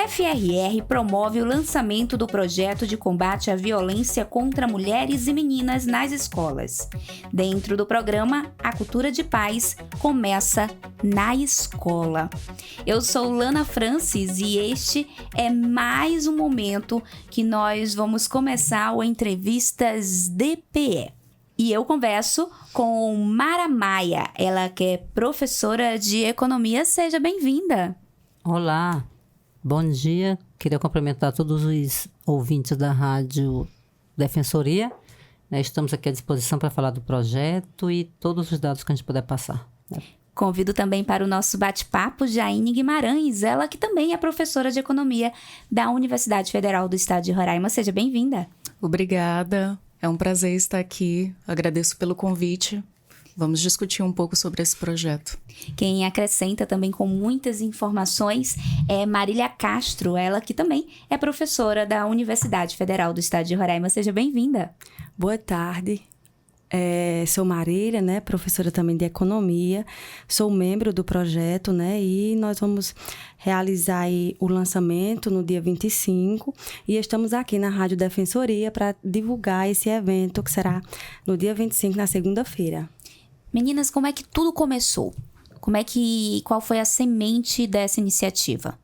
UFRR promove o lançamento do projeto de combate à violência contra mulheres e meninas nas escolas. Dentro do programa, a cultura de paz começa na escola. Eu sou Lana Francis e este é mais um momento que nós vamos começar o Entrevistas DPE. E eu converso com Mara Maia, ela que é professora de economia. Seja bem-vinda. Olá, bom dia. Queria cumprimentar todos os ouvintes da Rádio Defensoria. Estamos aqui à disposição para falar do projeto e todos os dados que a gente puder passar. Convido também para o nosso bate-papo Jaine Guimarães, ela que também é professora de economia da Universidade Federal do Estado de Roraima. Seja bem-vinda. Obrigada. É um prazer estar aqui. Agradeço pelo convite. Vamos discutir um pouco sobre esse projeto. Quem acrescenta também com muitas informações é Marília Castro, ela que também é professora da Universidade Federal do Estado de Roraima. Seja bem-vinda. Boa tarde. Sou Marília, professora também de economia. Sou membro do projeto, e nós vamos realizar aí o lançamento no dia 25 e estamos aqui na Rádio Defensoria para divulgar esse evento que será no dia 25, na segunda-feira. Meninas, como é que tudo começou? Qual foi a semente dessa iniciativa?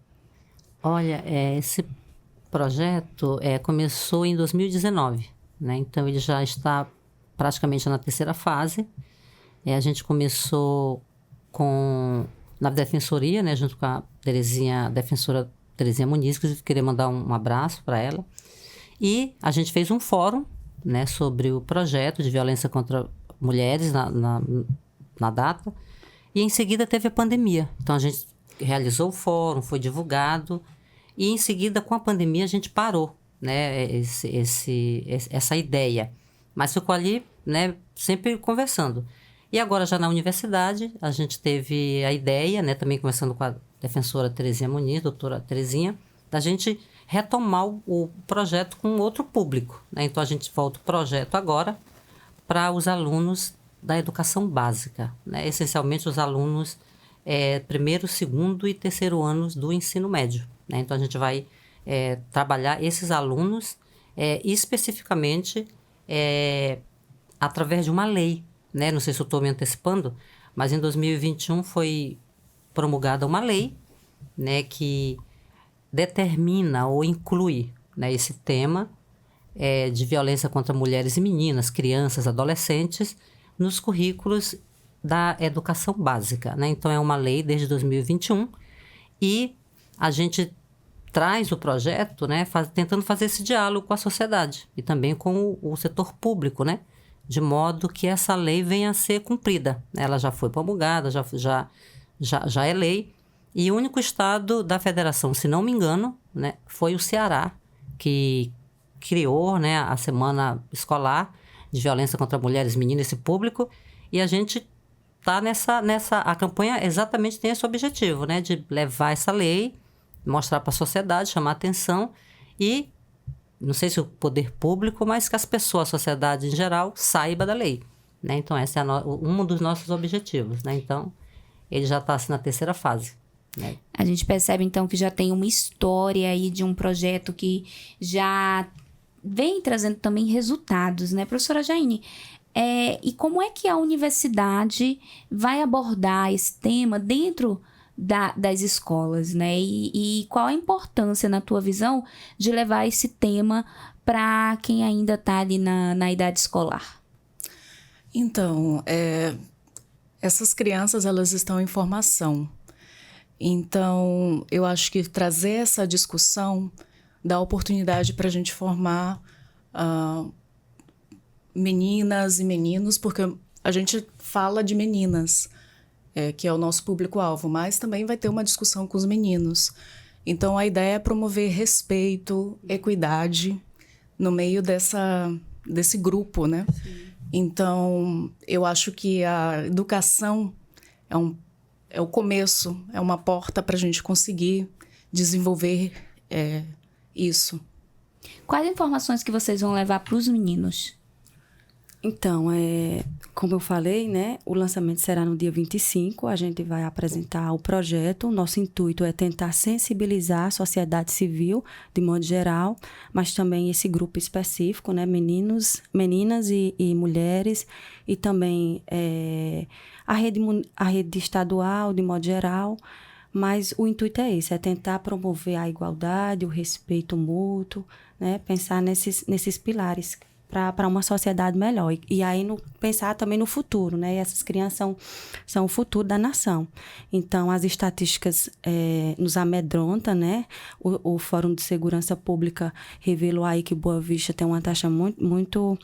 Olha, esse projeto começou em 2019, Então ele já está praticamente na terceira fase. A gente começou na Defensoria, junto com a defensora Terezinha Muniz, que eu queria mandar um abraço para ela. E a gente fez um fórum, sobre o projeto de violência contra mulheres na data. E em seguida teve a pandemia. Então a gente realizou o fórum, foi divulgado. E em seguida, com a pandemia, a gente parou, essa ideia. Mas ficou ali, sempre conversando. E agora, já na universidade, a gente teve a ideia, também conversando com a defensora Terezinha Muniz, doutora Terezinha, da gente retomar o projeto com outro público. Então, a gente volta o projeto agora para os alunos da educação básica, essencialmente os alunos primeiro, segundo e terceiro anos do ensino médio. Então, a gente vai trabalhar esses alunos especificamente através de uma lei, Não sei se eu estou me antecipando, mas em 2021 foi promulgada uma lei, que determina ou inclui, esse tema de violência contra mulheres e meninas, crianças, adolescentes, nos currículos da educação básica, Então, é uma lei desde 2021 e a gente traz o projeto, tentando fazer esse diálogo com a sociedade e também com o setor público, de modo que essa lei venha a ser cumprida. Ela já foi promulgada, já é lei, e o único estado da federação, se não me engano, foi o Ceará, que criou, a Semana Escolar de Violência contra Mulheres e Meninas, esse público, e a gente está a campanha exatamente tem esse objetivo, de levar essa lei, mostrar para a sociedade, chamar a atenção e, não sei se o poder público, mas que as pessoas, a sociedade em geral, saiba da lei. Então, esse é um dos nossos objetivos. Então, ele já está na terceira fase. A gente percebe, então, que já tem uma história aí de um projeto que já vem trazendo também resultados, Professora Jaine, e como é que a universidade vai abordar esse tema dentro das escolas, E qual a importância, na tua visão, de levar esse tema para quem ainda está ali na idade escolar? Então, essas crianças, elas estão em formação. Então, eu acho que trazer essa discussão dá oportunidade para a gente formar meninas e meninos, porque a gente fala de meninas, que é o nosso público-alvo, mas também vai ter uma discussão com os meninos. Então, a ideia é promover respeito, equidade no meio desse grupo, Sim. Então, eu acho que a educação é o começo, é uma porta para a gente conseguir desenvolver isso. Quais informações que vocês vão levar para os meninos? Então, como eu falei, né, o lançamento será no dia 25, a gente vai apresentar o projeto. O nosso intuito é tentar sensibilizar a sociedade civil, de modo geral, mas também esse grupo específico, né, meninas e mulheres, e também a rede estadual, de modo geral. Mas o intuito é esse, é tentar promover a igualdade, o respeito mútuo, né, pensar nesses pilares para uma sociedade melhor. E aí pensar também no futuro, né? E essas crianças são o futuro da nação. Então, as estatísticas nos amedrontam, né? O Fórum de Segurança Pública revelou aí que Boa Vista tem uma taxa muito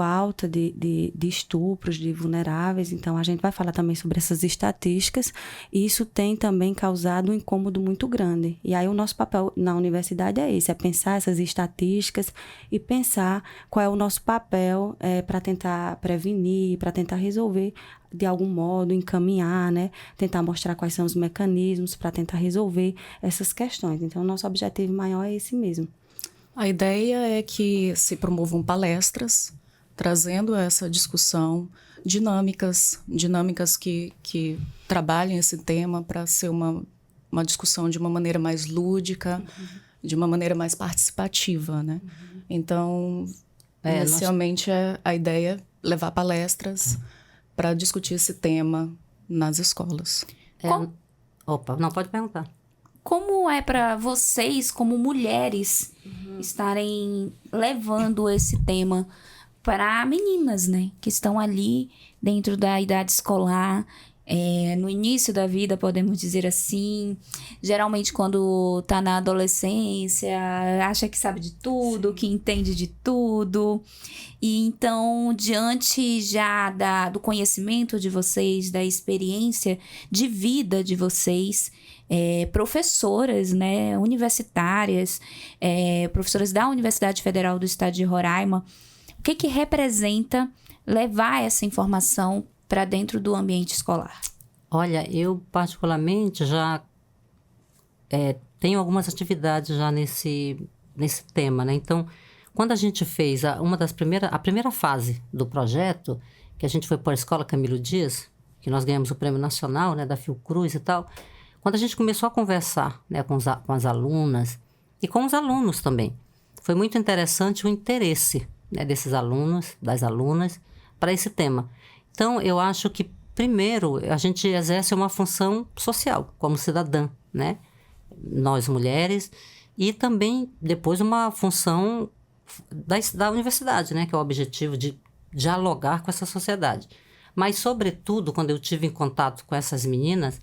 alta de estupros, de vulneráveis. Então, a gente vai falar também sobre essas estatísticas, e isso tem também causado um incômodo muito grande. E aí o nosso papel na universidade é esse, é pensar essas estatísticas e pensar qual é o nosso papel para tentar prevenir, para tentar resolver de algum modo, encaminhar, né? Tentar mostrar quais são os mecanismos para tentar resolver essas questões. Então, o nosso objetivo maior é esse mesmo. A ideia é que se promovam palestras, trazendo essa discussão, dinâmicas que trabalhem esse tema para ser uma discussão de uma maneira mais lúdica, de uma maneira mais participativa, né? Então, inicialmente, a ideia é levar palestras para discutir esse tema nas escolas. Opa, não, pode perguntar. Como é para vocês, como mulheres, estarem levando esse tema para meninas, né? Que estão ali dentro da idade escolar, no início da vida, podemos dizer assim. Geralmente, quando tá na adolescência, acha que sabe de tudo, que entende de tudo. E então, diante já do conhecimento de vocês, da experiência de vida de vocês, professoras, né, universitárias, professoras da Universidade Federal do Estado de Roraima, o que representa levar essa informação para dentro do ambiente escolar? Olha, eu particularmente já tenho algumas atividades já nesse tema, né? Então, quando a gente fez a primeira fase do projeto, que a gente foi para a Escola Camilo Dias, que nós ganhamos o Prêmio Nacional, né, da Fiocruz e tal, quando a gente começou a conversar, né, com as alunas e com os alunos também, foi muito interessante o interesse, né, desses alunos, das alunas, para esse tema. Então, eu acho que, primeiro, a gente exerce uma função social, como cidadã, né? Nós, mulheres, e também, depois, uma função da universidade, né? Que é o objetivo de dialogar com essa sociedade. Mas, sobretudo, quando eu tive em contato com essas meninas,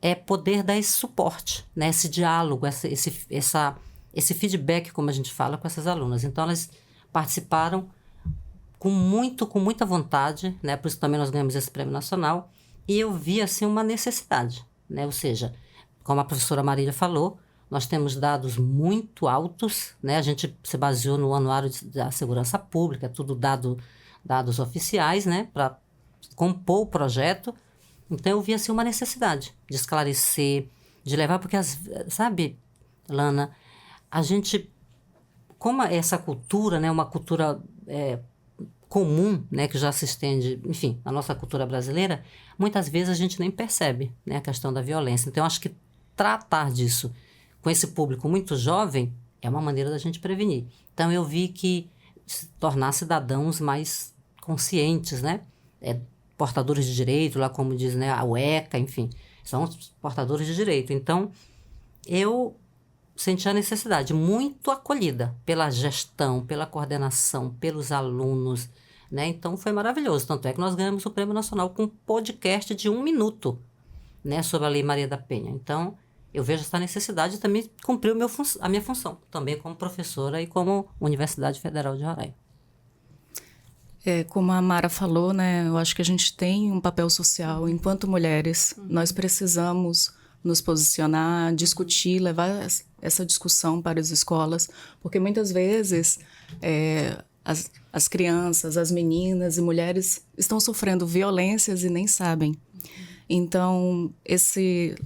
é poder dar esse suporte, né? Esse diálogo, esse feedback, como a gente fala, com essas alunas. Então, elas participaram com muita vontade, né? Por isso também nós ganhamos esse prêmio nacional. E eu vi, assim, uma necessidade, né? Ou seja, como a professora Marília falou, nós temos dados muito altos, né? A gente se baseou no Anuário da Segurança Pública, tudo dados oficiais, né? Para compor o projeto. Então, eu vi, assim, uma necessidade de esclarecer, de levar, porque, sabe, Lana, a gente, como essa cultura, né? Uma cultura comum, né, que já se estende, enfim, na nossa cultura brasileira, muitas vezes a gente nem percebe, né, a questão da violência. Então, eu acho que tratar disso com esse público muito jovem é uma maneira da gente prevenir. Então, eu vi que se tornar cidadãos mais conscientes, né, portadores de direito, lá como diz, né, a UECA, enfim, são os portadores de direito. Então, eu senti a necessidade muito acolhida pela gestão, pela coordenação, pelos alunos, né? Então, foi maravilhoso. Tanto é que nós ganhamos o Prêmio Nacional com um podcast de 1 minuto, né? Sobre a Lei Maria da Penha. Então, eu vejo essa necessidade de também cumprir a minha função, também como professora e como Universidade Federal de Roraima. Como a Mara falou, né? Eu acho que a gente tem um papel social. Enquanto mulheres, nós precisamos nos posicionar, discutir, levar essa discussão para as escolas, porque muitas vezes as crianças, as meninas e mulheres estão sofrendo violências e nem sabem. Então,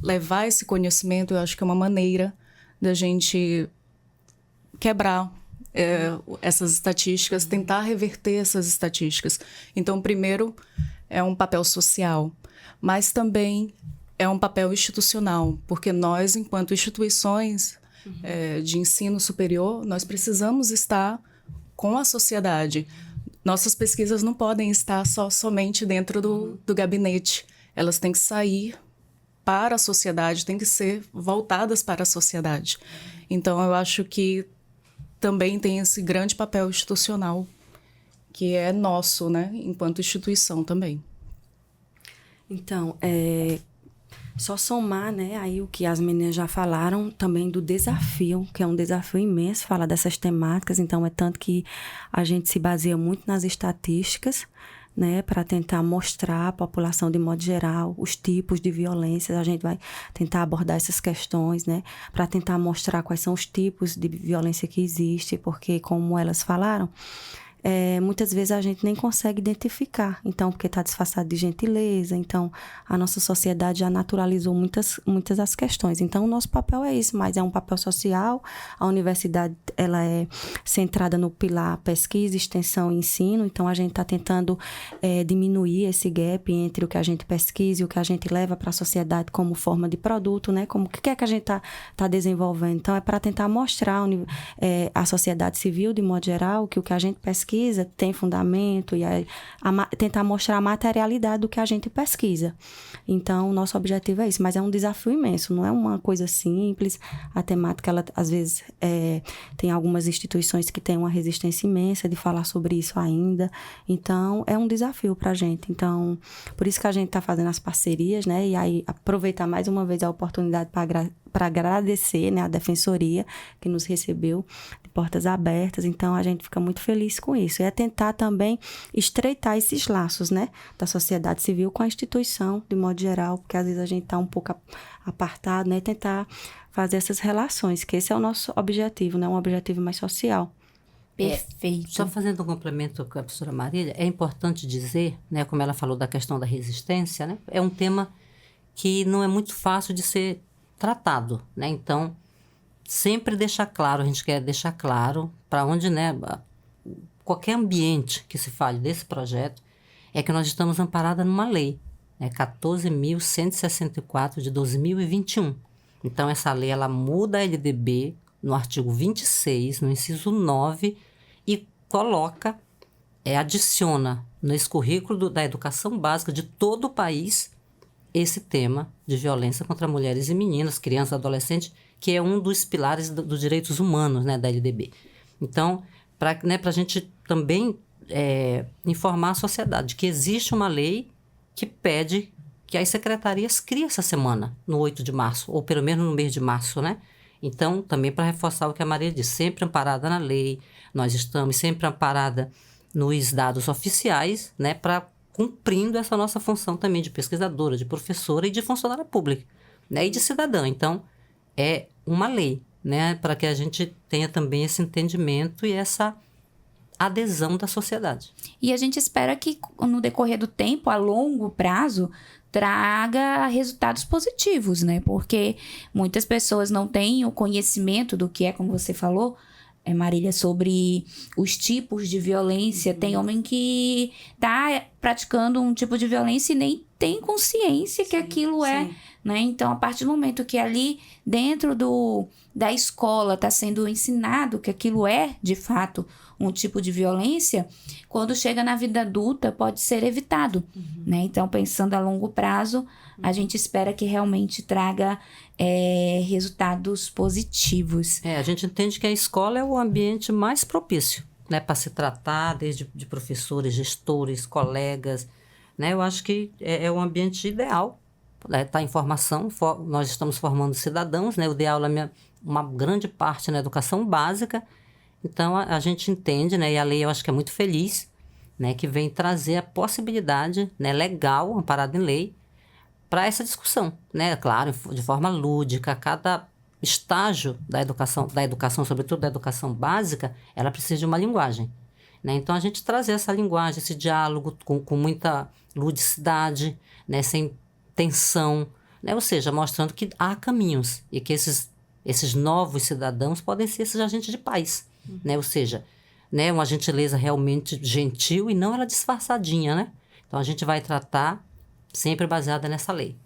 levar esse conhecimento, eu acho que é uma maneira da gente quebrar essas estatísticas, tentar reverter essas estatísticas. Então, primeiro, é um papel social, mas também é um papel institucional, porque nós, enquanto instituições de ensino superior, nós precisamos estar com a sociedade. Nossas pesquisas não podem estar somente dentro do gabinete. Elas têm que sair para a sociedade, têm que ser voltadas para a sociedade. Então, eu acho que também tem esse grande papel institucional, que é nosso, né, enquanto instituição também. Então, só somar, né, aí o que as meninas já falaram também do desafio, que é um desafio imenso falar dessas temáticas. Então, é tanto que a gente se baseia muito nas estatísticas, né, para tentar mostrar à população de modo geral os tipos de violência. A gente vai tentar abordar essas questões, né, para tentar mostrar quais são os tipos de violência que existe, porque, como elas falaram, muitas vezes a gente nem consegue identificar, então, porque está disfarçado de gentileza. Então, a nossa sociedade já naturalizou muitas das questões. Então, o nosso papel é isso, mas é um papel social. A universidade, ela é centrada no pilar pesquisa, extensão e ensino. Então, a gente está tentando diminuir esse gap entre o que a gente pesquisa e o que a gente leva para a sociedade como forma de produto, né? Como o que é que a gente tá desenvolvendo. Então, é para tentar mostrar a sociedade civil, de modo geral, que o que a gente pesquisa tem fundamento e tentar mostrar a materialidade do que a gente pesquisa. Então, o nosso objetivo é isso, mas é um desafio imenso, não é uma coisa simples. A temática, ela, às vezes, tem algumas instituições que têm uma resistência imensa de falar sobre isso ainda. Então, é um desafio para a gente. Então, por isso que a gente está fazendo as parcerias, né? E aí, aproveitar mais uma vez a oportunidade para agradecer, né, a Defensoria, que nos recebeu de portas abertas. Então, a gente fica muito feliz com isso. E é tentar também estreitar esses laços, né, da sociedade civil com a instituição, de modo geral, porque às vezes a gente está um pouco apartado, né, tentar fazer essas relações, que esse é o nosso objetivo, né, um objetivo mais social. Perfeito. Só fazendo um complemento com a professora Marília, é importante dizer, né, como ela falou da questão da resistência, né, é um tema que não é muito fácil de ser tratado, né? Então, sempre deixar claro, a gente quer deixar claro para onde, né, qualquer ambiente que se fale desse projeto, é que nós estamos amparadas numa lei, né, 14.164 de 2021. Então, essa lei, ela muda a LDB no artigo 26, no inciso 9, e coloca, adiciona nesse currículo da educação básica de todo o país esse tema de violência contra mulheres e meninas, crianças e adolescentes, que é um dos pilares dos direitos humanos, né, da LDB. Então, para a gente também informar a sociedade que existe uma lei que pede que as secretarias criem essa semana, no 8 de março, ou pelo menos no mês de março, né? Então, também para reforçar o que a Maria disse, sempre amparada na lei, nós estamos sempre amparada nos dados oficiais, né, para cumprindo essa nossa função também de pesquisadora, de professora e de funcionária pública, né, e de cidadã. Então, é uma lei, né, para que a gente tenha também esse entendimento e essa adesão da sociedade. E a gente espera que, no decorrer do tempo, a longo prazo, traga resultados positivos, né? Porque muitas pessoas não têm o conhecimento do que é, como você falou, Marília, sobre os tipos de violência. Tem homem que está praticando um tipo de violência e nem tem consciência que aquilo é, né? Então, a partir do momento que ali dentro da escola está sendo ensinado que aquilo é, de fato, um tipo de violência, quando chega na vida adulta pode ser evitado, né? Então, pensando a longo prazo, a gente espera que realmente traga resultados positivos. A gente entende que a escola é o ambiente mais propício, né, para se tratar, desde de professores, gestores, colegas, né? Eu acho que é um ambiente ideal, né? Tá em formação, nós estamos formando cidadãos, né? Eu dei aula, uma grande parte na educação básica, então a gente entende, né? E a lei eu acho que é muito feliz, né? Que vem trazer a possibilidade, né, legal, amparada em lei, para essa discussão, né? Claro, de forma lúdica. Cada estágio da educação, sobretudo da educação básica, ela precisa de uma linguagem, né? Então, a gente trazer essa linguagem, esse diálogo com muita ludicidade, né? Sem tensão, né? Ou seja, mostrando que há caminhos e que esses novos cidadãos podem ser esses agentes de paz, né? Ou seja, né, uma gentileza realmente gentil e não ela disfarçadinha, né? Então, a gente vai tratar sempre baseada nessa lei.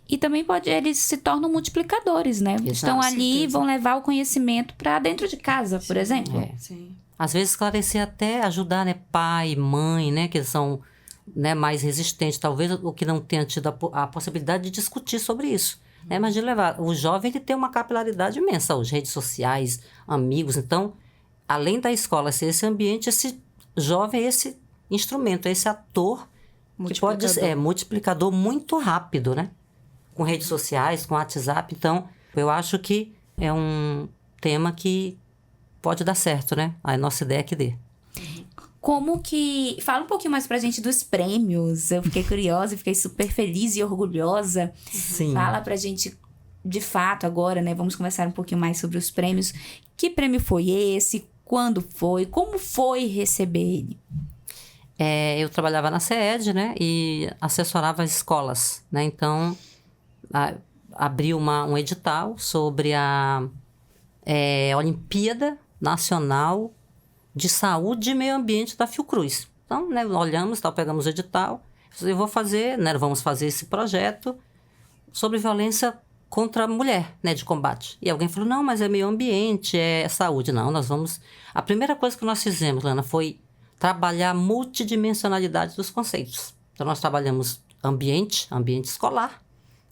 E também eles se tornam multiplicadores, né? Exato. Estão ali e vão levar o conhecimento para dentro de casa, por exemplo. Sim. Às vezes, esclarecer até ajudar, né? Pai, mãe, né? Que são, né, mais resistentes. Talvez o que não tenha tido a possibilidade de discutir sobre isso. Né? Mas de levar. O jovem, ele tem uma capilaridade imensa. As redes sociais, amigos. Então, além da escola ser esse ambiente, esse jovem é esse instrumento, é esse ator que pode ser multiplicador muito rápido, né? Com redes sociais, com WhatsApp. Então, eu acho que é um tema que pode dar certo, né? A nossa ideia é que dê. Como que... Fala um pouquinho mais pra gente dos prêmios. Eu fiquei curiosa e fiquei super feliz e orgulhosa. Sim. Fala pra gente, de fato, agora, né? Vamos conversar um pouquinho mais sobre os prêmios. Que prêmio foi esse? Quando foi? Como foi receber ele? Eu trabalhava na CED, né? E assessorava as escolas, né? Então, abriu um edital sobre a Olimpíada Nacional de Saúde e Meio Ambiente da Fiocruz. Então, né, olhamos, pegamos o edital. Eu vou fazer, né? Vamos fazer esse projeto sobre violência contra a mulher, né? De combate. E alguém falou, não, mas é meio ambiente, é saúde. Não, nós vamos... A primeira coisa que nós fizemos, Lana, foi trabalhar a multidimensionalidade dos conceitos. Então, nós trabalhamos ambiente escolar,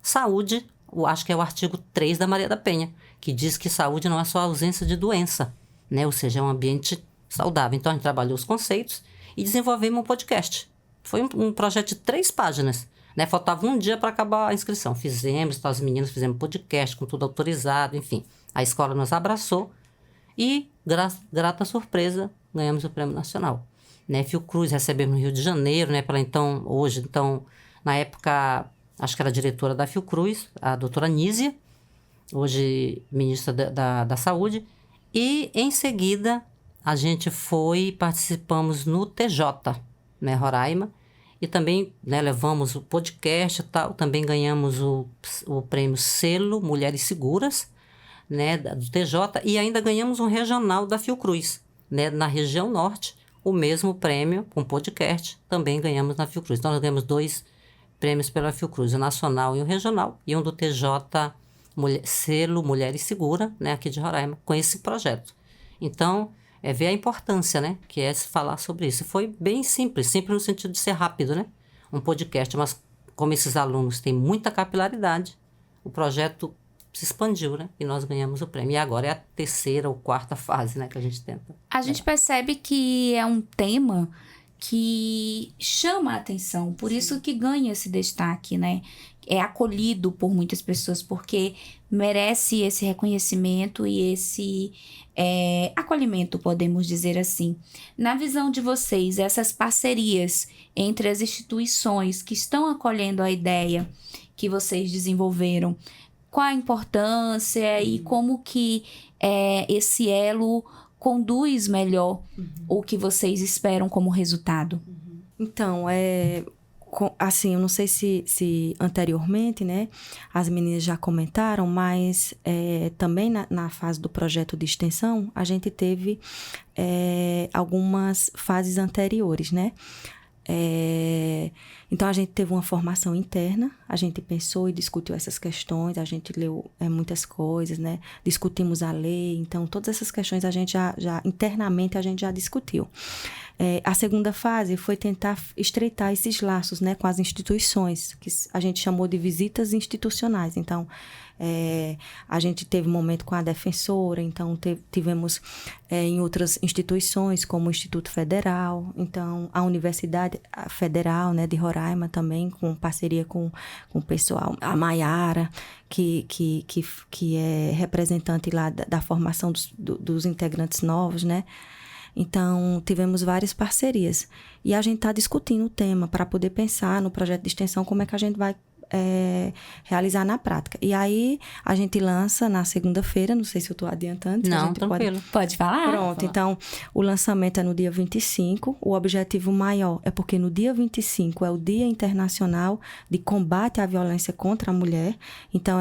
saúde, acho que é o artigo 3 da Maria da Penha, que diz que saúde não é só ausência de doença, né? Ou seja, é um ambiente saudável. Então, a gente trabalhou os conceitos e desenvolvemos um podcast. Foi um projeto de 3 páginas, né? Faltava um dia para acabar a inscrição. Fizemos, as meninas fizemos podcast com tudo autorizado, enfim. A escola nos abraçou e, grata surpresa, ganhamos o Prêmio Nacional. Né? Fiocruz recebemos no Rio de Janeiro, né? Hoje, na época, acho que era a diretora da Fiocruz, a doutora Nízia, hoje ministra da Saúde. E, em seguida, a gente participamos no TJ, né, Roraima, e também, né, levamos o podcast e tal, também ganhamos o prêmio Selo Mulheres Seguras, né, do TJ, e ainda ganhamos um regional da Fiocruz, né, na região norte, o mesmo prêmio com podcast, também ganhamos na Fiocruz. Então, nós ganhamos 2 prêmios pela Fiocruz, o nacional e o regional, e um do TJ Selo Mulheres Segura, né, aqui de Roraima, com esse projeto. Então, ver a importância, né, que é se falar sobre isso. Foi bem simples no sentido de ser rápido, né, um podcast, mas como esses alunos têm muita capilaridade, o projeto se expandiu, né, e nós ganhamos o prêmio. E agora é a 3ª ou 4ª fase, né, que a gente tenta. A gente percebe que é um tema que chama a atenção, por isso que ganha esse destaque, né? É acolhido por muitas pessoas, porque merece esse reconhecimento e esse acolhimento, podemos dizer assim. Na visão de vocês, essas parcerias entre as instituições que estão acolhendo a ideia que vocês desenvolveram, qual a importância e como que esse elo conduz melhor o que vocês esperam como resultado? Então, assim, eu não sei se anteriormente, né, as meninas já comentaram, mas também na fase do projeto de extensão, a gente teve algumas fases anteriores, né? Então, a gente teve uma formação interna, a gente pensou e discutiu essas questões, a gente leu muitas coisas, né? Discutimos a lei, então, todas essas questões a gente já internamente a gente já discutiu. A segunda fase foi tentar estreitar esses laços, né, com as instituições, que a gente chamou de visitas institucionais. Então, a gente teve um momento com a defensora, então tivemos em outras instituições, como o Instituto Federal, então a Universidade Federal, né, de Roraima também, com parceria com o pessoal, a Maiara, que é representante lá da formação dos integrantes novos, né? Então, tivemos várias parcerias. E a gente está discutindo o tema para poder pensar no projeto de extensão como é que a gente vai realizar na prática. E aí, a gente lança na segunda-feira, não sei se eu estou adiantando. Não, tranquilo. Pode falar. Pronto, então, o lançamento é no dia 25. O objetivo maior é porque no dia 25 é o Dia Internacional de Combate à Violência contra a Mulher. Então,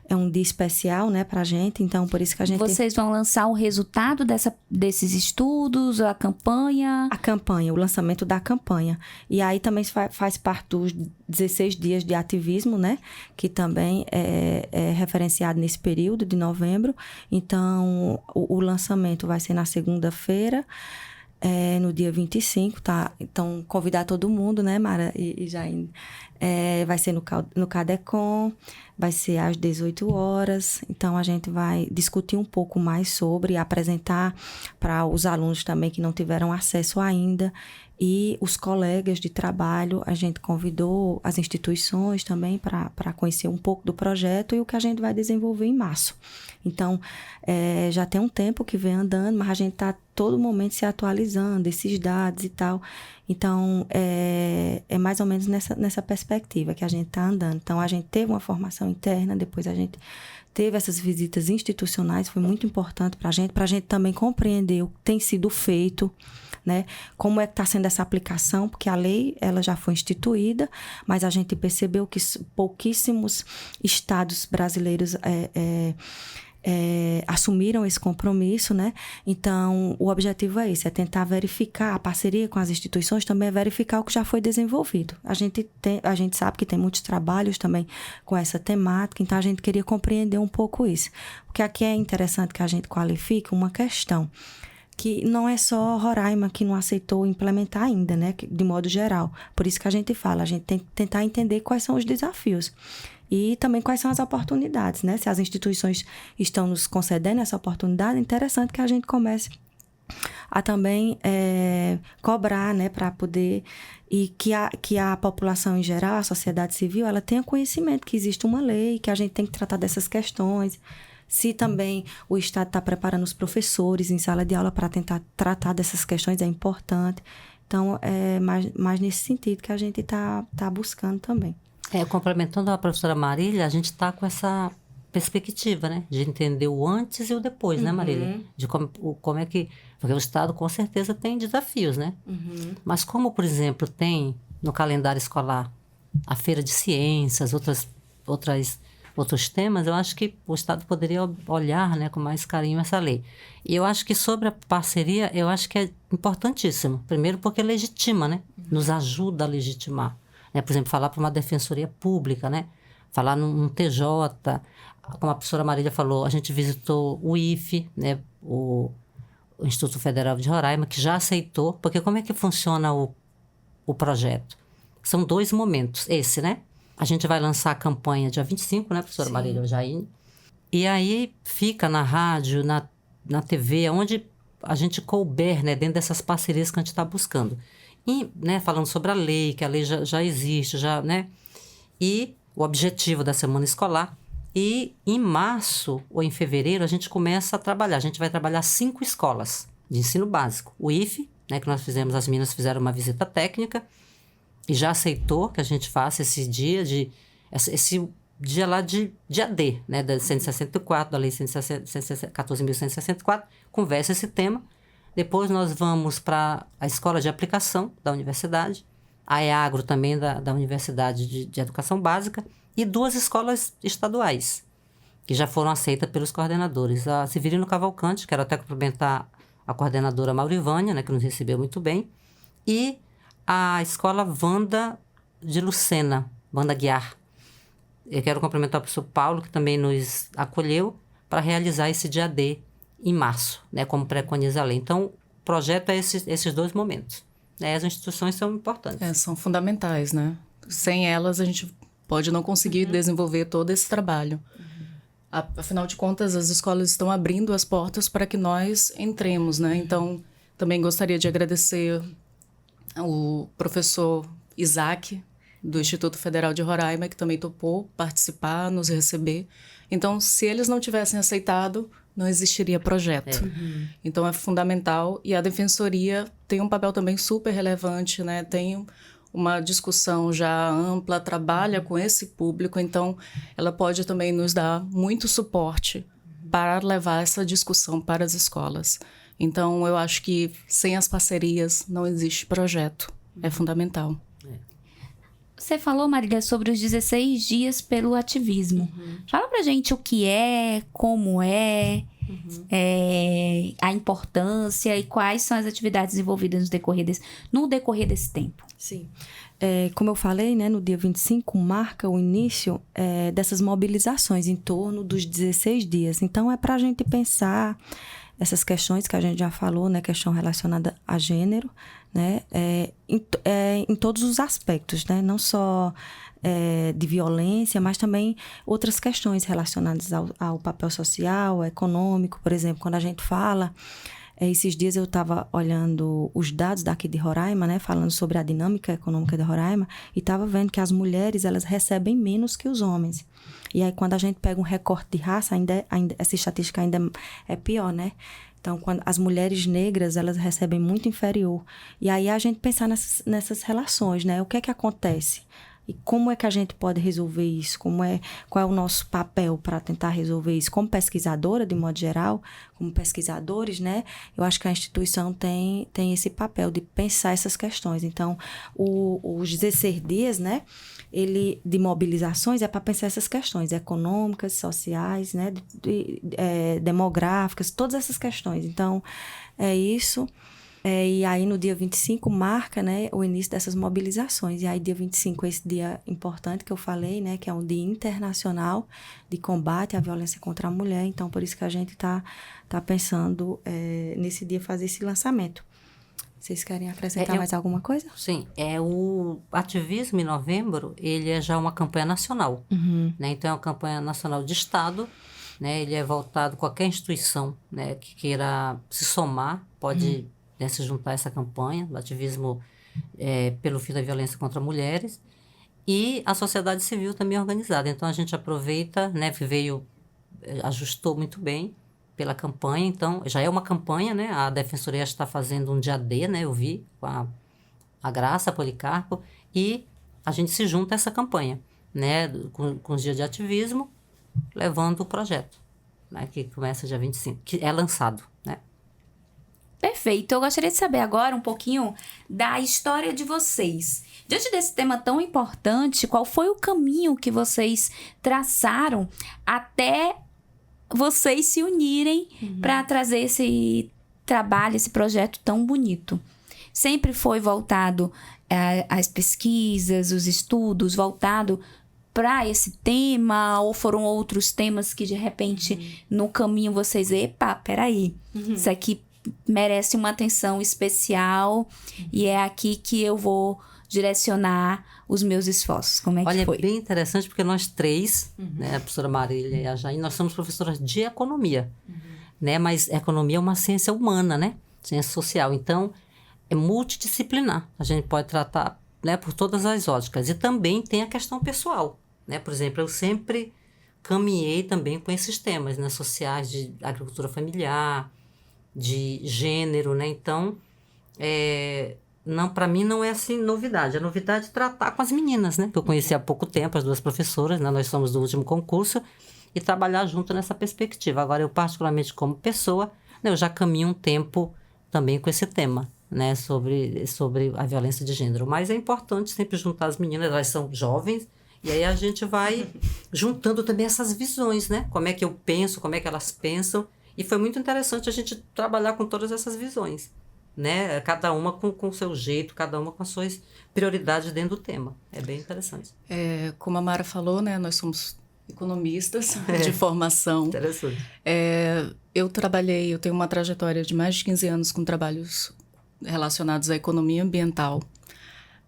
é um dia especial, né, pra gente, então por isso que a gente... Vocês vão lançar o resultado desses estudos, a campanha? A campanha, o lançamento da campanha. E aí também faz parte dos 16 dias de ativismo, né, que também é referenciado nesse período de novembro. Então, o lançamento vai ser na segunda-feira, no dia 25, tá? Então, convidar todo mundo, né, Mara e Jaine? Vai ser no CADECOM, vai ser às 18 horas. Então, a gente vai discutir um pouco mais sobre, apresentar para os alunos também que não tiveram acesso ainda. E os colegas de trabalho, a gente convidou as instituições também para conhecer um pouco do projeto e o que a gente vai desenvolver em março. Então, já tem um tempo que vem andando, mas a gente está todo momento se atualizando, esses dados e tal. Então, é mais ou menos nessa perspectiva que a gente está andando. Então, a gente teve uma formação interna, depois a gente teve essas visitas institucionais, foi muito importante para a gente também compreender o que tem sido feito, né? Como é que está sendo essa aplicação, porque a lei ela já foi instituída, mas a gente percebeu que pouquíssimos estados brasileiros assumiram esse compromisso, né? Então, o objetivo é esse, é tentar verificar, a parceria com as instituições também é verificar o que já foi desenvolvido. A gente sabe que tem muitos trabalhos também com essa temática, então a gente queria compreender um pouco isso. Porque aqui é interessante que a gente qualifique uma questão que não é só Roraima que não aceitou implementar ainda, né? De modo geral. Por isso que a gente fala, a gente tem que tentar entender quais são os desafios. E também quais são as oportunidades, né? Se as instituições estão nos concedendo essa oportunidade, é interessante que a gente comece a também cobrar, né? Para poder... E que a população em geral, a sociedade civil, ela tenha conhecimento que existe uma lei, que a gente tem que tratar dessas questões. Se também o Estado está preparando os professores em sala de aula para tentar tratar dessas questões, é importante. Então, é mais nesse sentido que a gente está buscando também. Complementando a professora Marília, a gente está com essa perspectiva, né? De entender o antes e o depois, né, Marília? De como é que... Porque o Estado, com certeza, tem desafios, né? Mas como, por exemplo, tem no calendário escolar a feira de ciências, outros temas, eu acho que o Estado poderia olhar, né, com mais carinho essa lei. E eu acho que sobre a parceria, eu acho que é importantíssimo. Primeiro porque legitima, né? Nos ajuda a legitimar. Né? Por exemplo, falar para uma defensoria pública, né? Falar num TJ. Como a professora Marília falou, a gente visitou o IFE, né? O Instituto Federal de Roraima, que já aceitou. Porque como é que funciona o projeto? São 2 momentos. Esse, né? A gente vai lançar a campanha dia 25, né, professora Marília Jaine? E aí fica na rádio, na TV, onde a gente couber, né, dentro dessas parcerias que a gente está buscando. E, né, falando sobre a lei, que a lei já existe, né? E o objetivo da semana escolar. E em março ou em fevereiro a gente começa a trabalhar. A gente vai trabalhar 5 escolas de ensino básico. O IFE, né, que nós fizemos, as meninas fizeram uma visita técnica e já aceitou que a gente faça esse dia esse dia lá de AD, né, da 164, da lei 14.164, conversa esse tema. Depois nós vamos para a escola de aplicação da universidade, a EAGRO também da Universidade de Educação Básica, e 2 escolas estaduais, que já foram aceitas pelos coordenadores. A Severino Cavalcante, quero até cumprimentar a coordenadora Maurivânia, né, que nos recebeu muito bem, e a escola Wanda de Lucena, Wanda Guiar. Eu quero cumprimentar o professor Paulo, que também nos acolheu para realizar esse dia D em março, né, como preconiza a lei. Então, o projeto é esses 2 momentos. Né? As instituições são importantes. São fundamentais, né? Sem elas, a gente pode não conseguir desenvolver todo esse trabalho. Afinal de contas, as escolas estão abrindo as portas para que nós entremos, né? Então, também gostaria de agradecer o professor Isaac, do Instituto Federal de Roraima, que também topou participar, nos receber. Então, se eles não tivessem aceitado, não existiria projeto. Então, é fundamental. E a Defensoria tem um papel também super relevante, né? Tem uma discussão já ampla, trabalha com esse público, então ela pode também nos dar muito suporte para levar essa discussão para as escolas. Então, eu acho que sem as parcerias não existe projeto. É fundamental. Você falou, Marília, sobre os 16 dias pelo ativismo. Fala pra gente o que é, como é, a importância e quais são as atividades envolvidas no decorrer desse tempo. Sim. Como eu falei, né, no dia 25 marca o início dessas mobilizações em torno dos 16 dias. Então, é para a gente pensar essas questões que a gente já falou, né, questão relacionada a gênero, né, em todos os aspectos, né, não só de violência, mas também outras questões relacionadas ao papel social, econômico. Por exemplo, quando a gente fala, esses dias eu estava olhando os dados daqui de Roraima, né, falando sobre a dinâmica econômica de Roraima, e estava vendo que as mulheres, elas recebem menos que os homens. E aí, quando a gente pega um recorte de raça, ainda essa estatística ainda é pior, né? Então, quando as mulheres negras, elas recebem muito inferior. E aí, a gente pensar nessas relações, né? O que é que acontece? E como é que a gente pode resolver isso? Qual é o nosso papel para tentar resolver isso? Como pesquisadora, de modo geral, como pesquisadores, né? Eu acho que a instituição tem esse papel de pensar essas questões. Então, os 16 dias, né? De mobilizações é para pensar essas questões econômicas, sociais, né? Demográficas, todas essas questões. Então, é isso. E aí, no dia 25, marca, né, o início dessas mobilizações. E aí, dia 25 é esse dia importante que eu falei, né, que é um dia internacional de combate à violência contra a mulher. Então, por isso que a gente tá pensando nesse dia fazer esse lançamento. Vocês querem acrescentar mais alguma coisa? Sim, o ativismo em novembro, ele é já uma campanha nacional, né? Então, é uma campanha nacional de Estado, né? Ele é voltado a qualquer instituição, né, que queira se somar, pode se juntar a essa campanha do ativismo pelo fim da violência contra mulheres, e a sociedade civil também é organizada. Então, a gente aproveita, né, ajustou muito bem pela campanha. Então, já é uma campanha, né? A Defensoria está fazendo um dia D, né? Eu vi, com a Graça Policarpo, e a gente se junta a essa campanha, né? Com os dias de ativismo, levando o projeto, né? Que começa dia 25, que é lançado, né? Perfeito. Eu gostaria de saber agora um pouquinho da história de vocês. Diante desse tema tão importante, qual foi o caminho que vocês traçaram até vocês se unirem para trazer esse trabalho, esse projeto tão bonito? Sempre foi voltado às pesquisas, os estudos, voltado para esse tema, ou foram outros temas que de repente no caminho vocês, peraí, isso aqui merece uma atenção especial e é aqui que eu vou direcionar os meus esforços. Como é que foi? Olha, é bem interessante porque nós três, né, a professora Marília e a Jair, nós somos professoras de economia, né? Mas economia é uma ciência humana, né? Ciência social. Então, é multidisciplinar. A gente pode tratar, né, por todas as óticas. E também tem a questão pessoal, né? Por exemplo, eu sempre caminhei também com esses temas, né, sociais, de agricultura familiar, de gênero, né? Então, não, para mim não é assim novidade. A novidade é tratar com as meninas, né? Que eu conheci há pouco tempo, as duas professoras, né? Nós somos do último concurso, e trabalhar junto nessa perspectiva. Agora, eu particularmente como pessoa, né, eu já caminho um tempo também com esse tema, né? Sobre a violência de gênero. Mas é importante sempre juntar as meninas, elas são jovens, e aí a gente vai juntando também essas visões, né? Como é que eu penso, como é que elas pensam. E foi muito interessante a gente trabalhar com todas essas visões, né? Cada uma com o seu jeito, cada uma com as suas prioridades dentro do tema. É bem interessante. Como a Mara falou, né? Nós somos economistas de formação. Interessante. Eu tenho uma trajetória de mais de 15 anos com trabalhos relacionados à economia ambiental.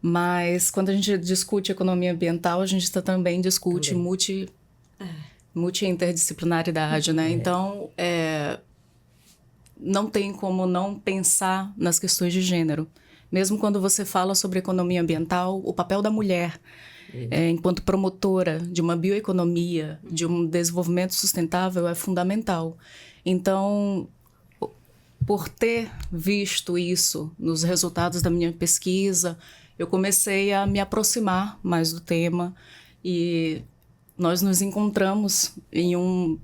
Mas quando a gente discute economia ambiental, a gente também discute multi-interdisciplinaridade, né? Então, não tem como não pensar nas questões de gênero. Mesmo quando você fala sobre economia ambiental, o papel da mulher, enquanto promotora de uma bioeconomia, de um desenvolvimento sustentável, é fundamental. Então, por ter visto isso nos resultados da minha pesquisa, eu comecei a me aproximar mais do tema e nós nos encontramos em um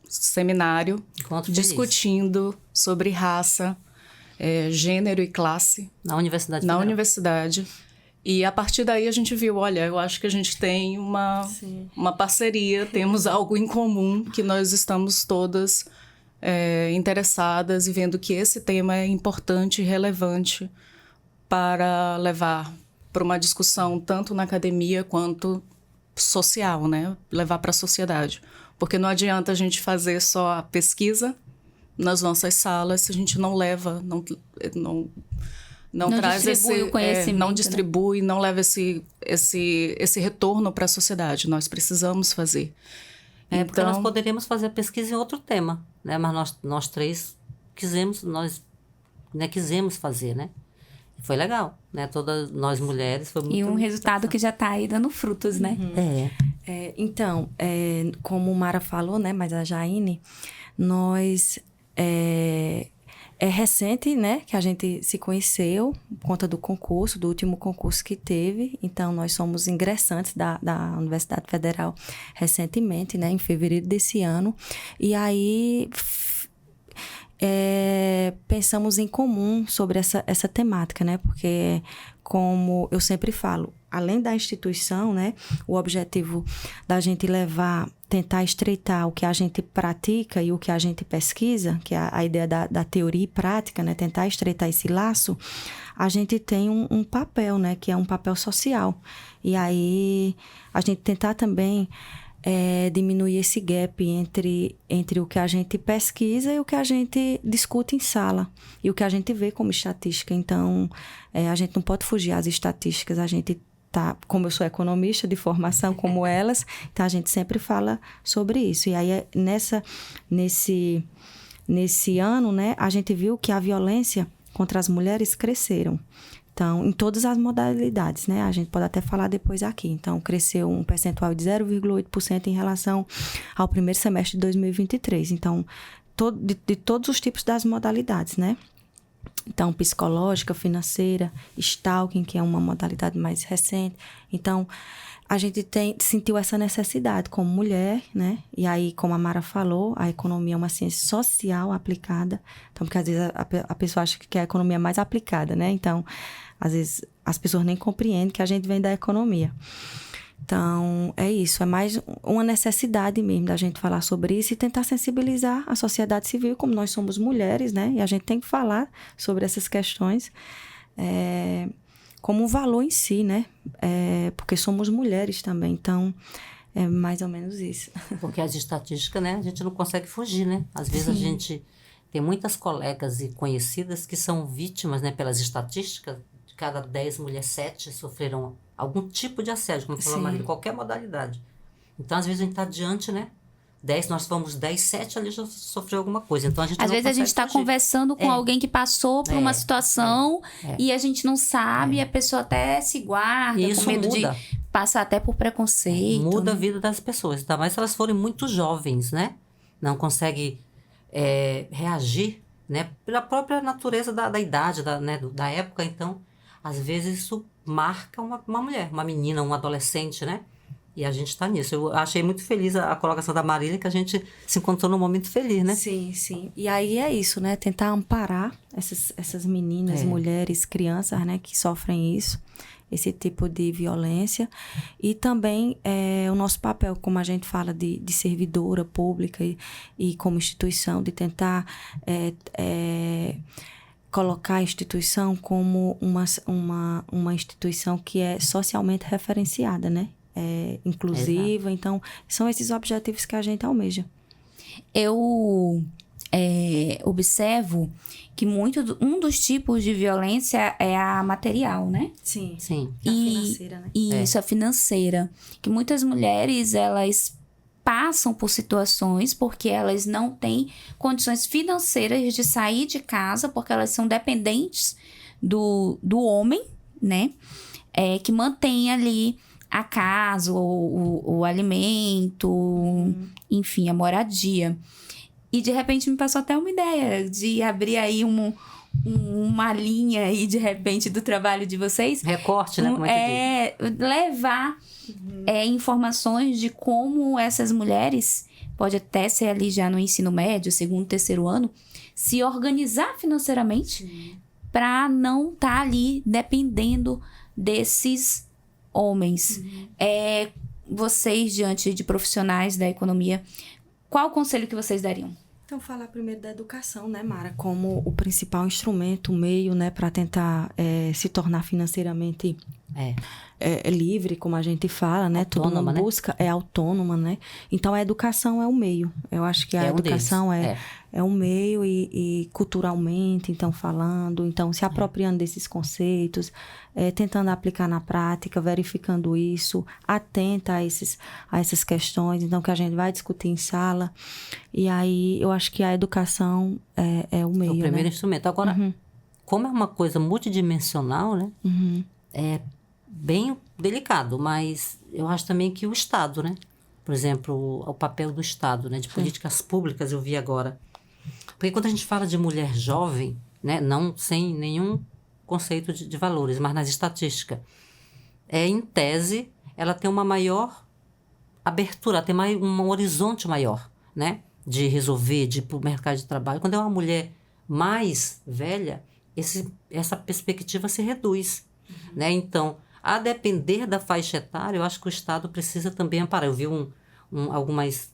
seminário discutindo sobre raça, gênero e classe. Na Universidade Na Federal. universidade. E a partir daí a gente viu, olha, eu acho que a gente tem uma parceria, temos algo em comum, que nós estamos todas interessadas e vendo que esse tema é importante e relevante para levar para uma discussão tanto na academia quanto social, né? Levar para a sociedade. Porque não adianta a gente fazer só a pesquisa nas nossas salas se a gente não leva, não traz distribui o conhecimento, não distribui, não leva esse retorno para a sociedade. Nós precisamos fazer. Porque nós poderíamos fazer a pesquisa em outro tema, né? Mas nós três quisemos fazer, né? Foi legal, né? Todas nós mulheres, foi muito... E um resultado que já está aí dando frutos, né? Então, como Mara falou, né? Mas a Jaine, nós... É recente, né, que a gente se conheceu por conta do concurso, do último concurso que teve. Então, nós somos ingressantes da Universidade Federal recentemente, né, em fevereiro desse ano. E aí, pensamos em comum sobre essa temática, né, porque, como eu sempre falo, além da instituição, né, o objetivo da gente tentar estreitar o que a gente pratica e o que a gente pesquisa, que é a ideia da teoria e prática, né, tentar estreitar esse laço, a gente tem um papel, né, que é um papel social. E aí, a gente tentar também diminuir esse gap entre o que a gente pesquisa e o que a gente discute em sala, e o que a gente vê como estatística. Então, a gente não pode fugir às estatísticas, a gente como eu sou economista de formação como elas, então a gente sempre fala sobre isso. E aí, nesse ano, né, a gente viu que a violência contra as mulheres cresceram. Então, em todas as modalidades, né? A gente pode até falar depois aqui. Então, cresceu um percentual de 0,8% em relação ao primeiro semestre de 2023. Então, de todos os tipos das modalidades, né? Então, psicológica, financeira, stalking, que é uma modalidade mais recente. Então, a gente sentiu essa necessidade como mulher, né? E aí, como a Mara falou, a economia é uma ciência social aplicada. Então, porque às vezes a pessoa acha que a economia é mais aplicada, né? Então, às vezes as pessoas nem compreendem que a gente vem da economia. Então, é isso. É mais uma necessidade mesmo da gente falar sobre isso e tentar sensibilizar a sociedade civil, como nós somos mulheres, né? E a gente tem que falar sobre essas questões como um valor em si, né? Porque somos mulheres também. Então, é mais ou menos isso. Porque as estatísticas, né? A gente não consegue fugir, né? Às vezes a gente tem muitas colegas e conhecidas que são vítimas, né? Pelas estatísticas, de cada 10 mulheres, 7 sofreram algum tipo de assédio, como falou a Marília, qualquer modalidade. Então, às vezes, a gente está diante, né? 10, nós fomos 10, 7 ali já sofreu alguma coisa. Então, a gente às vezes a gente está conversando com alguém que passou por uma situação e a gente não sabe, e a pessoa até se guarda, e isso com medo muda. de passar até por preconceito. Muda né? a vida das pessoas, ainda mais se elas forem muito jovens, né? Não conseguem reagir, né? Pela própria natureza da idade, da época. Então, às vezes isso marca uma mulher, uma menina, um adolescente, né? E a gente está nisso. Eu achei muito feliz a colocação da Marília, que a gente se encontrou num momento feliz, né? Sim, sim. E aí é isso, né? Tentar amparar essas meninas, mulheres, crianças, né? Que sofrem isso, esse tipo de violência. E também o nosso papel, como a gente fala, de servidora pública e como instituição, de tentar colocar a instituição como uma instituição que é socialmente referenciada, né? Inclusiva. Então, são esses objetivos que a gente almeja. Eu observo que um dos tipos de violência é a material, né? Sim. A financeira, né? Isso, a financeira. Que muitas mulheres, elas passam por situações porque elas não têm condições financeiras de sair de casa, porque elas são dependentes do homem, né? Que mantém ali a casa, o alimento, enfim, a moradia. E, de repente, me passou até uma ideia de abrir aí uma linha aí, de repente, do trabalho de vocês. Recorte, né? Como é que diz? Levar informações de como essas mulheres, pode até ser ali já no ensino médio, segundo, terceiro ano, se organizar financeiramente para não estar ali dependendo desses homens. Vocês, diante de profissionais da economia, qual o conselho que vocês dariam? Então, falar primeiro da educação, né, Mara? Como o principal instrumento, o meio, né, para tentar se tornar financeiramente livre, como a gente fala, né? Autônoma, Todo mundo né? busca, é autônoma, né? Então, a educação é o meio. Eu acho que a educação é um meio e culturalmente, então, falando, então, se apropriando desses conceitos, tentando aplicar na prática, verificando isso, atenta a essas questões, então, que a gente vai discutir em sala. E aí, eu acho que a educação é o meio, É o primeiro né? instrumento. Agora, como é uma coisa multidimensional, né? É bem delicado, mas eu acho também que o Estado, né? Por exemplo, o papel do Estado, né? De políticas públicas, eu vi agora. Porque quando a gente fala de mulher jovem, né? Não sem nenhum conceito de valores, mas nas estatísticas, em tese, ela tem uma maior abertura, ela tem um horizonte maior, né? De resolver, de ir para o mercado de trabalho. Quando é uma mulher mais velha, essa perspectiva se reduz, né? Então, a depender da faixa etária, eu acho que o Estado precisa também amparar. Eu vi algumas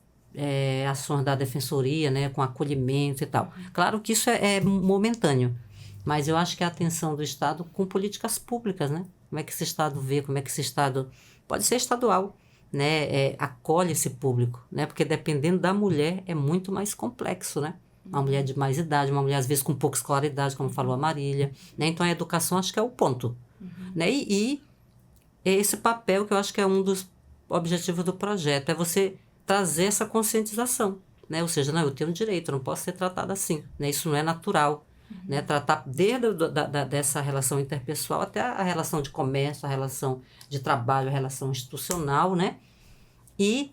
ações da Defensoria, né, com acolhimento e tal. Claro que isso é momentâneo, mas eu acho que a atenção do Estado com políticas públicas, né? Como é que esse Estado vê, como é que esse Estado... Pode ser estadual, né? Acolhe esse público, né? Porque dependendo da mulher é muito mais complexo, né? Uma mulher de mais idade, uma mulher às vezes com pouca escolaridade, como falou a Marília, né? Então a educação acho que é o ponto, né? E esse papel que eu acho que é um dos objetivos do projeto, é você trazer essa conscientização, né? Ou seja, não, eu tenho direito, eu não posso ser tratada assim, né? Isso não é natural, né? Tratar desde dessa relação interpessoal até a relação de comércio, a relação de trabalho, a relação institucional, né? E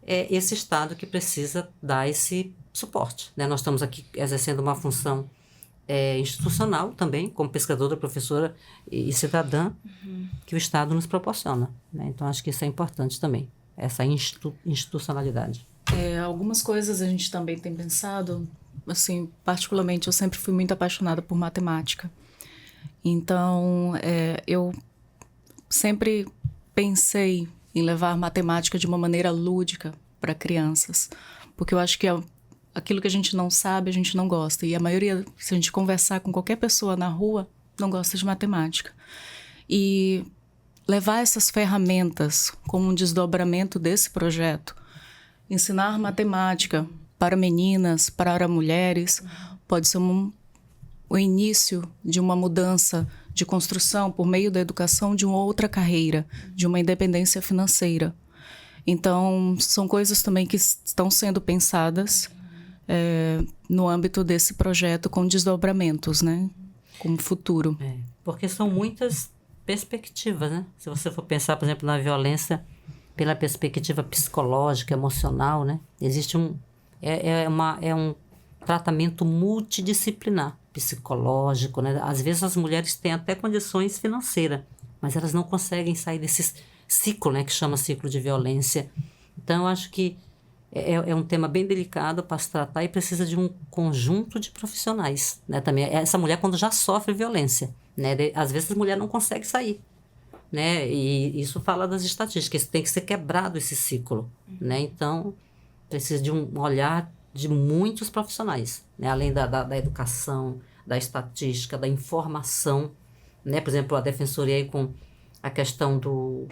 esse Estado que precisa dar esse suporte, né? Nós estamos aqui exercendo uma função institucional também, como pesquisadora, professora e cidadã, que o Estado nos proporciona, né? Então, acho que isso é importante também, essa institucionalidade. Algumas coisas a gente também tem pensado, assim, particularmente, eu sempre fui muito apaixonada por matemática. Então, eu sempre pensei em levar matemática de uma maneira lúdica para crianças, porque eu acho que aquilo que a gente não sabe, a gente não gosta. E a maioria, se a gente conversar com qualquer pessoa na rua, não gosta de matemática. E levar essas ferramentas como um desdobramento desse projeto, ensinar matemática para meninas, para mulheres, pode ser o início de uma mudança de construção por meio da educação de uma outra carreira, de uma independência financeira. Então, são coisas também que estão sendo pensadas no âmbito desse projeto com desdobramentos, né? Como futuro. Porque são muitas perspectivas, né? Se você for pensar, por exemplo, na violência pela perspectiva psicológica, emocional, né? Existe um tratamento multidisciplinar, psicológico, né? Às vezes as mulheres têm até condições financeiras, mas elas não conseguem sair desse ciclo, né? Que chama ciclo de violência. Então, eu acho que é um tema bem delicado para se tratar e precisa de um conjunto de profissionais, né? Também essa mulher quando já sofre violência, né? Às vezes a mulher não consegue sair, né? E isso fala das estatísticas, tem que ser quebrado esse ciclo, né? Então precisa de um olhar de muitos profissionais, né? Além da educação, da estatística, da informação, né? Por exemplo, a Defensoria aí com a questão do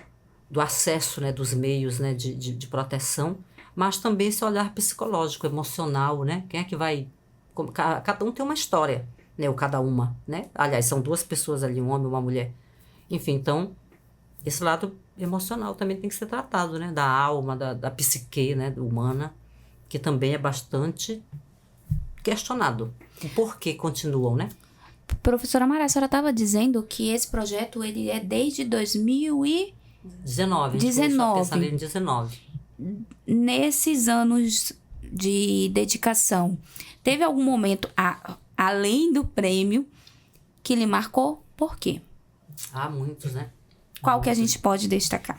acesso, né? Dos meios, né? de proteção, mas também esse olhar psicológico, emocional, né? Quem é que vai... Cada um tem uma história, né? Ou cada uma, né? Aliás, são duas pessoas ali, um homem e uma mulher. Enfim, então, esse lado emocional também tem que ser tratado, né? Da alma, da psique, né? Humana, que também é bastante questionado. O porquê continuam, né? Professora Mara, a senhora estava dizendo que esse projeto ele é desde 2019. 19. Nesses anos de dedicação, teve algum momento, além do prêmio, que lhe marcou? Por quê? Há muitos, né? Qual que a gente pode destacar?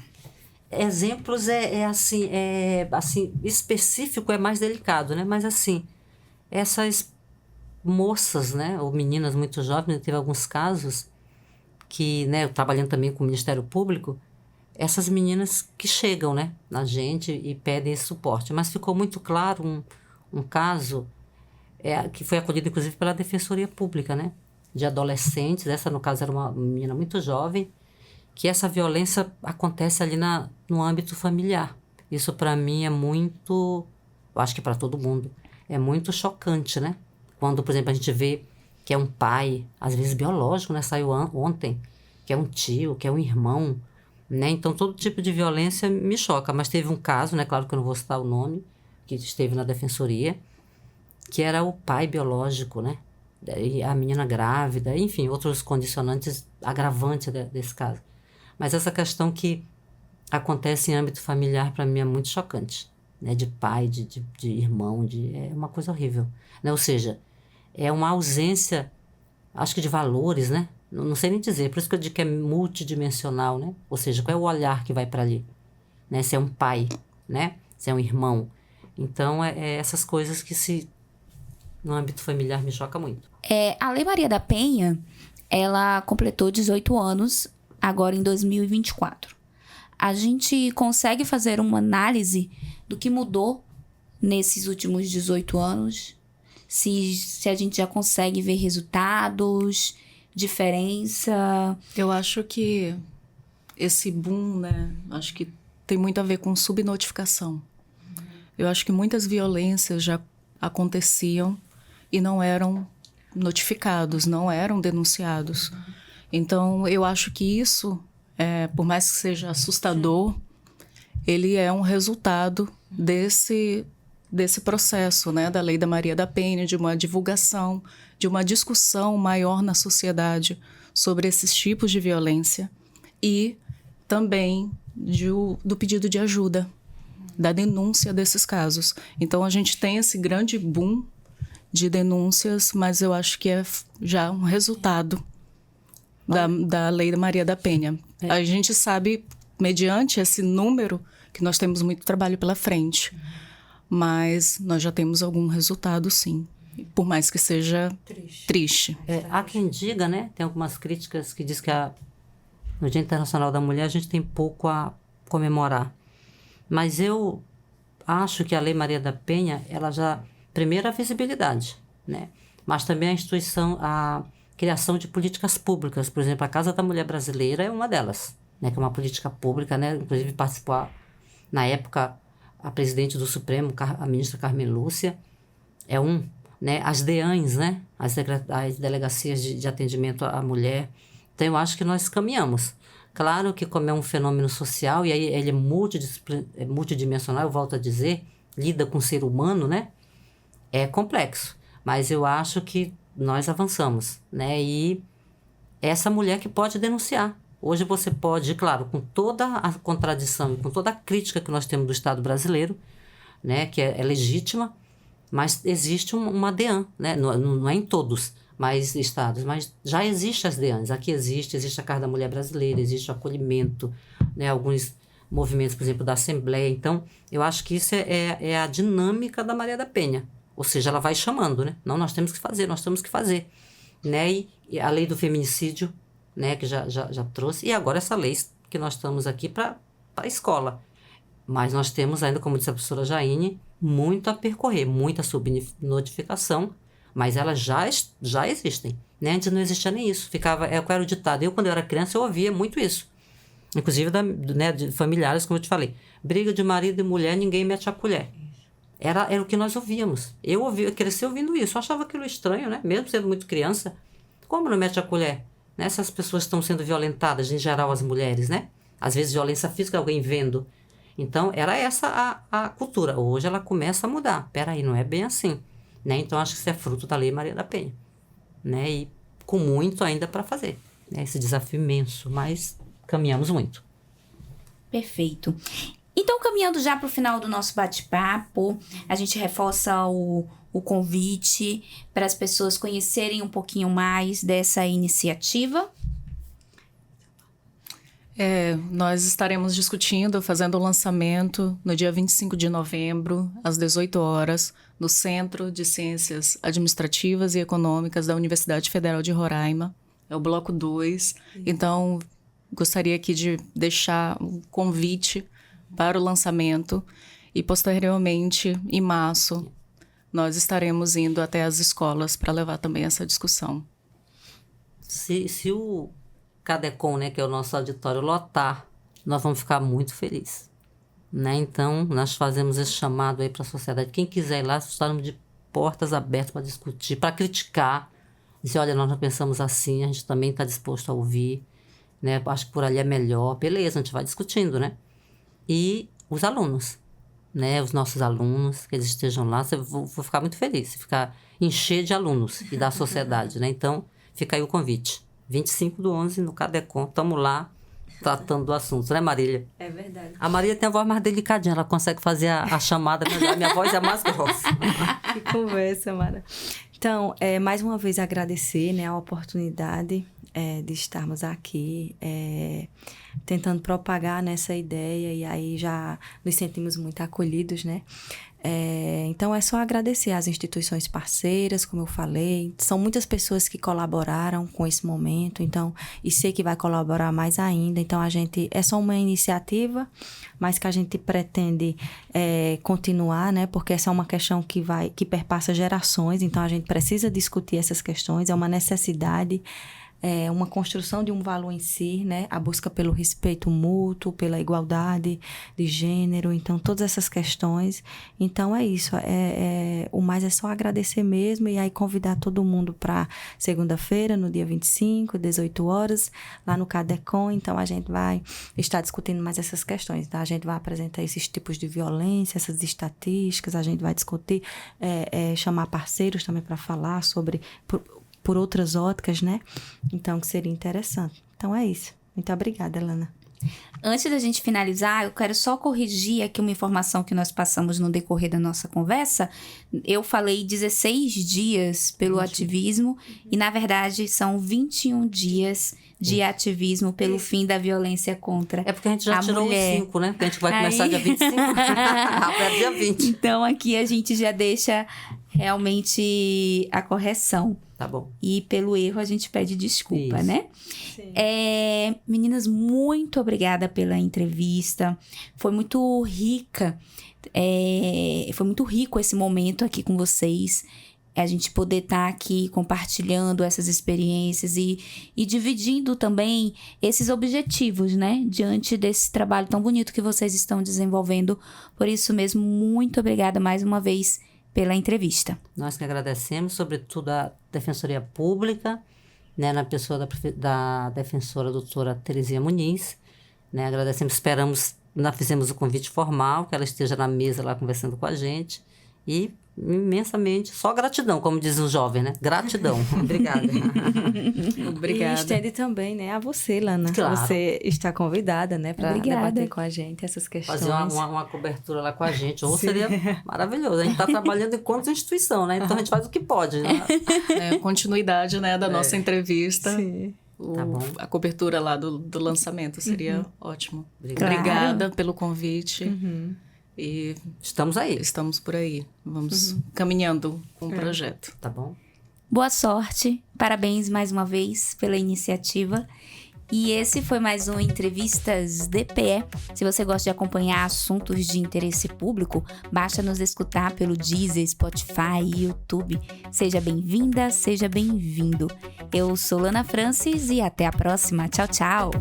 Exemplos assim, específico é mais delicado, né? Mas assim, essas moças, né? Ou meninas muito jovens, teve alguns casos que, né, trabalhando também com o Ministério Público, essas meninas que chegam, né, na gente e pedem esse suporte. Mas ficou muito claro um caso que foi acolhido, inclusive, pela Defensoria Pública, né, de adolescentes. Essa, no caso, era uma menina muito jovem, que essa violência acontece ali no âmbito familiar. Isso, para mim, é muito... Eu acho que para todo mundo. É muito chocante, né? Quando, por exemplo, a gente vê que é um pai, às vezes biológico, né? Saiu ontem, que é um tio, que é um irmão, né? Então, todo tipo de violência me choca. Mas teve um caso, né? Claro que eu não vou citar o nome, que esteve na defensoria, que era o pai biológico, né? E a menina grávida, enfim, outros condicionantes agravantes desse caso. Mas essa questão que acontece em âmbito familiar, para mim, é muito chocante, né? De pai, de irmão, é uma coisa horrível, né? Ou seja, é uma ausência, acho que de valores, né? Não sei nem dizer, por isso que eu digo que é multidimensional, né? Ou seja, qual é o olhar que vai para ali, né? Se é um pai, né? Se é um irmão. Então, essas coisas que no âmbito familiar me choca muito. A Lei Maria da Penha, ela completou 18 anos agora em 2024. A gente consegue fazer uma análise do que mudou nesses últimos 18 anos? Se a gente já consegue ver resultados, diferença? Eu acho que esse boom, né? Acho que tem muito a ver com subnotificação. Eu acho que muitas violências já aconteciam e não eram notificados, não eram denunciados. Então, eu acho que isso, por mais que seja assustador, ele é um resultado desse processo, né, da Lei da Maria da Penha, de uma divulgação, de uma discussão maior na sociedade sobre esses tipos de violência e também do pedido de ajuda, da denúncia desses casos. Então, a gente tem esse grande boom de denúncias, mas eu acho que é já um resultado da Lei da Maria da Penha. A gente sabe, mediante esse número, que nós temos muito trabalho pela frente, mas nós já temos algum resultado, sim, por mais que seja triste. Há quem diga, né? Tem algumas críticas que diz que no Dia Internacional da Mulher a gente tem pouco a comemorar. Mas eu acho que a Lei Maria da Penha, ela já... Primeiro, a visibilidade, né? Mas também a criação de políticas públicas. Por exemplo, a Casa da Mulher Brasileira é uma delas, né? Que é uma política pública, né? Inclusive participou, na época, a presidente do Supremo, a ministra Carmen Lúcia, né? As DEANs, né? As delegacias de atendimento à mulher. Então, eu acho que nós caminhamos. Claro que, como é um fenômeno social, e aí ele é multidimensional, eu volto a dizer, lida com o ser humano, né? É complexo, mas eu acho que nós avançamos, né? E essa mulher que pode denunciar. Hoje você pode, claro, com toda a contradição, com toda a crítica que nós temos do Estado brasileiro, né? Que é legítima, mas existe uma DEAN, né? Não é em todos mais estados, mas já existe as DEANs. Aqui existe a Casa da Mulher Brasileira, existe o acolhimento, né? Alguns movimentos, por exemplo, da Assembleia. Então, eu acho que isso é a dinâmica da Maria da Penha. Ou seja, ela vai chamando, né? Não, nós temos que fazer, né? E a lei do feminicídio, né? Que já trouxe. E agora essa lei que nós estamos aqui para a escola. Mas nós temos ainda, como disse a professora Jaine, muito a percorrer, muita subnotificação, mas elas já existem, né? Antes não existia nem isso. Qual era o ditado? Eu, quando eu era criança, eu ouvia muito isso. Inclusive de familiares, como eu te falei. Briga de marido e mulher, ninguém mete a colher. Era o que nós ouvíamos. Eu cresci ouvindo isso. Eu achava aquilo estranho, né? Mesmo sendo muito criança. Como não mete a colher? Né? Essas pessoas estão sendo violentadas, em geral as mulheres, né? Às vezes violência física, alguém vendo. Então, era essa a cultura. Hoje ela começa a mudar. Peraí, não é bem assim. Né? Então, acho que isso é fruto da Lei Maria da Penha. Né? E com muito ainda para fazer. Né? Esse desafio imenso, mas caminhamos muito. Perfeito. Então, caminhando já para o final do nosso bate-papo, a gente reforça o convite para as pessoas conhecerem um pouquinho mais dessa iniciativa. Nós estaremos discutindo, fazendo o lançamento no dia 25 de novembro, às 18 horas, no Centro de Ciências Administrativas e Econômicas da Universidade Federal de Roraima. É o bloco 2. Então, gostaria aqui de deixar um convite para o lançamento e, posteriormente, em março, nós estaremos indo até as escolas para levar também essa discussão. Se o CADECOM, né, que é o nosso auditório, lotar, nós vamos ficar muito felizes. Né? Então, nós fazemos esse chamado aí para a sociedade. Quem quiser ir lá, estaremos de portas abertas para discutir, para criticar. Dizer, olha, nós não pensamos assim, a gente também está disposto a ouvir. Né? Acho que por ali é melhor. Beleza, a gente vai discutindo, né? E os alunos, né? Os nossos alunos, que eles estejam lá, vou ficar muito feliz. Encher de alunos e da sociedade, né? Então, fica aí o convite. 25/11 no CADECOM, estamos lá tratando do assunto, né, Marília? É verdade. A Marília tem a voz mais delicadinha, ela consegue fazer a chamada, mas a minha voz é mais grossa. Que conversa, Mara. Então, mais uma vez agradecer, né, a oportunidade de estarmos aqui, tentando propagar nessa ideia, e aí já nos sentimos muito acolhidos, né? Então, é só agradecer às instituições parceiras, como eu falei. São muitas pessoas que colaboraram com esse momento, então, e sei que vai colaborar mais ainda. Então, é só uma iniciativa, mas que a gente pretende continuar, né? Porque essa é uma questão que perpassa gerações, então a gente precisa discutir essas questões, é uma necessidade. Uma construção de um valor em si, né? A busca pelo respeito mútuo, pela igualdade de gênero, então todas essas questões. Então é isso, o mais é só agradecer mesmo e aí convidar todo mundo para segunda-feira, no dia 25, 18 horas, lá no CADECOM. Então a gente vai estar discutindo mais essas questões, tá? A gente vai apresentar esses tipos de violência, essas estatísticas, a gente vai discutir, chamar parceiros também para falar sobre... por outras óticas, né? Então, que seria interessante. Então, é isso. Muito obrigada, Lana. Antes da gente finalizar, eu quero só corrigir aqui uma informação que nós passamos no decorrer da nossa conversa. Eu falei 16 dias pelo ativismo e, na verdade, são 21 dias de ativismo pelo fim da violência contra a mulher. É porque a gente já tirou os 5, né? Porque a gente vai começar dia 25. Até dia 20. Então, aqui a gente já deixa realmente a correção. Tá bom. E pelo erro a gente pede desculpa, Isso. né? Sim. Meninas, muito obrigada pela entrevista. Foi muito rica. Foi muito rico esse momento aqui com vocês. A gente poder estar aqui compartilhando essas experiências e dividindo também esses objetivos, né? Diante desse trabalho tão bonito que vocês estão desenvolvendo. Por isso mesmo, muito obrigada mais uma vez pela entrevista. Nós que agradecemos, sobretudo a Defensoria Pública, né, na pessoa da defensora doutora Terezinha Muniz, né, agradecemos, nós fizemos o convite formal, que ela esteja na mesa lá conversando com a gente, e imensamente, só gratidão, como diz o jovem, né? Gratidão. Obrigada. Obrigada. E estende também, né, a você, Lana. Claro. Você está convidada, né, para debater com a gente essas questões. Fazer uma cobertura lá com a gente, ou seria maravilhoso. A gente está trabalhando enquanto instituição, né? Então a gente faz o que pode, né? Continuidade, né, da nossa entrevista. Sim. Tá bom. A cobertura lá do lançamento seria ótimo. Obrigada. Obrigada pelo convite. Uhum. E Estamos aí. estamos por aí. Vamos caminhando com o projeto. Tá bom? Boa sorte, parabéns mais uma vez pela iniciativa. E esse foi mais um Entrevistas DPE. Se você gosta de acompanhar assuntos de interesse público, basta nos escutar pelo Deezer, Spotify e YouTube. Seja bem-vinda, seja bem-vindo. Eu sou Lana Francis e até a próxima. Tchau, tchau!